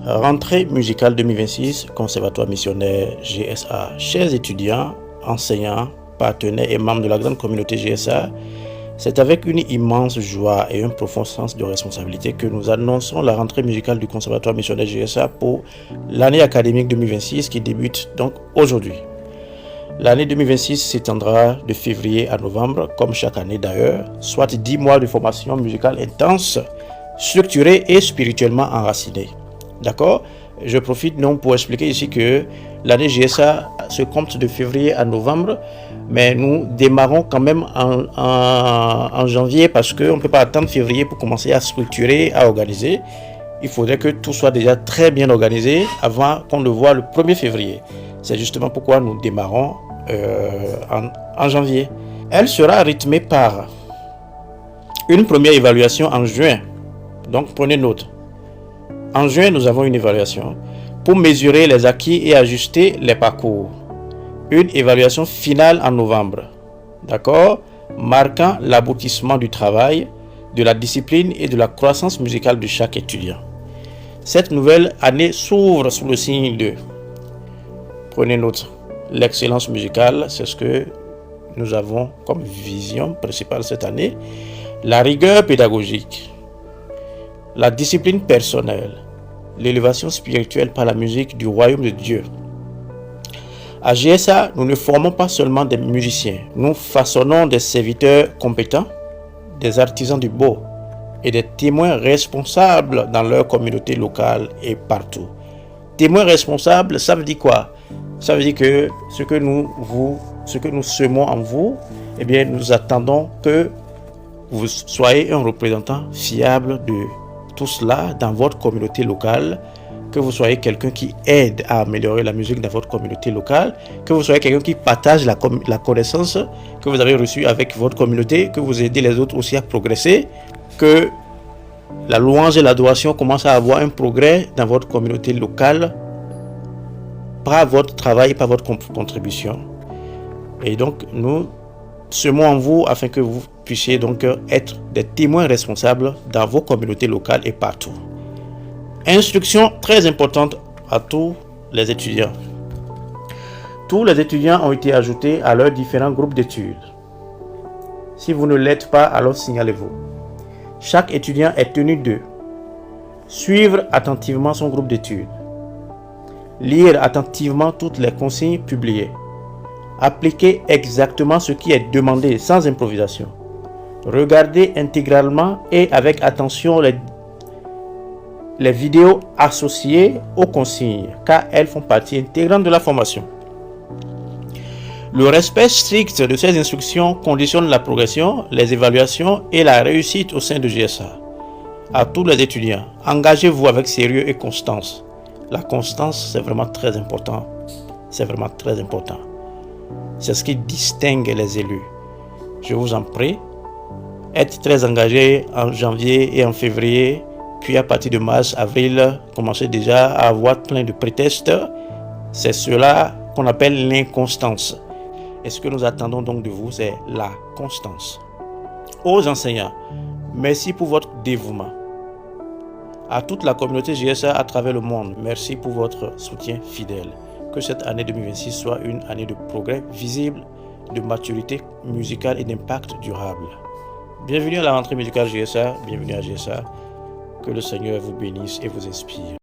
Rentrée musicale 2026, Conservatoire missionnaire GSA. Chers étudiants, enseignants, partenaires et membres de la grande communauté GSA, c'est avec une immense joie et un profond sens de responsabilité que nous annonçons la rentrée musicale du Conservatoire missionnaire GSA pour l'année académique 2026 qui débute donc aujourd'hui. L'année 2026 s'étendra de février à novembre, comme chaque année d'ailleurs, soit 10 mois de formation musicale intense, structurée et spirituellement enracinée. D'accord? Je profite donc pour expliquer ici que l'année GSA se compte de février à novembre, mais nous démarrons quand même en janvier parce qu'on ne peut pas attendre février pour commencer à structurer, à organiser. Il faudrait que tout soit déjà très bien organisé avant qu'on le voit le 1er février. C'est justement pourquoi nous démarrons en janvier. Elle sera rythmée par une première évaluation en juin. Donc prenez note. En juin, nous avons une évaluation pour mesurer les acquis et ajuster les parcours. Une évaluation finale en novembre. D'accord? Marquant l'aboutissement du travail, de la discipline et de la croissance musicale de chaque étudiant. Cette nouvelle année s'ouvre sous le signe de, prenez note, l'excellence musicale, c'est ce que nous avons comme vision principale cette année, la rigueur pédagogique, la discipline personnelle, l'élévation spirituelle par la musique du royaume de Dieu. À GSA, nous ne formons pas seulement des musiciens, nous façonnons des serviteurs compétents, des artisans du beau et des témoins responsables dans leur communauté locale et partout. Témoins responsables, ça veut dire quoi? Ça veut dire que ce que nous semons en vous, eh bien, nous attendons que vous soyez un représentant fiable de tout cela dans votre communauté locale, que vous soyez quelqu'un qui aide à améliorer la musique dans votre communauté locale, que vous soyez quelqu'un qui partage la connaissance que vous avez reçue avec votre communauté, que vous aidez les autres aussi à progresser, que la louange et l'adoration commencent à avoir un progrès dans votre communauté locale par votre travail, par votre contribution. Et donc, nous semons en vous afin que vous puissiez donc être des témoins responsables dans vos communautés locales et partout. Instruction très importante à tous les étudiants. Tous les étudiants ont été ajoutés à leurs différents groupes d'études. Si vous ne l'êtes pas, alors signalez-vous. Chaque étudiant est tenu de suivre attentivement son groupe d'études, lire attentivement toutes les consignes publiées, appliquer exactement ce qui est demandé sans improvisation, regarder intégralement et avec attention les vidéos associées aux consignes, car elles font partie intégrante de la formation. Le respect strict de ces instructions conditionne la progression, les évaluations et la réussite au sein de GSA. À tous les étudiants, engagez-vous avec sérieux et constance. La constance, c'est vraiment très important. C'est vraiment très important. C'est ce qui distingue les élus. Je vous en prie, être très engagé en janvier et en février, puis à partir de mars, avril, commencez déjà à avoir plein de prétextes. C'est cela qu'on appelle l'inconstance. Et ce que nous attendons donc de vous, c'est la constance. Aux enseignants, merci pour votre dévouement. À toute la communauté GSA à travers le monde, merci pour votre soutien fidèle. Que cette année 2026 soit une année de progrès visible, de maturité musicale et d'impact durable. Bienvenue à la rentrée musicale GSA, bienvenue à GSA. Que le Seigneur vous bénisse et vous inspire.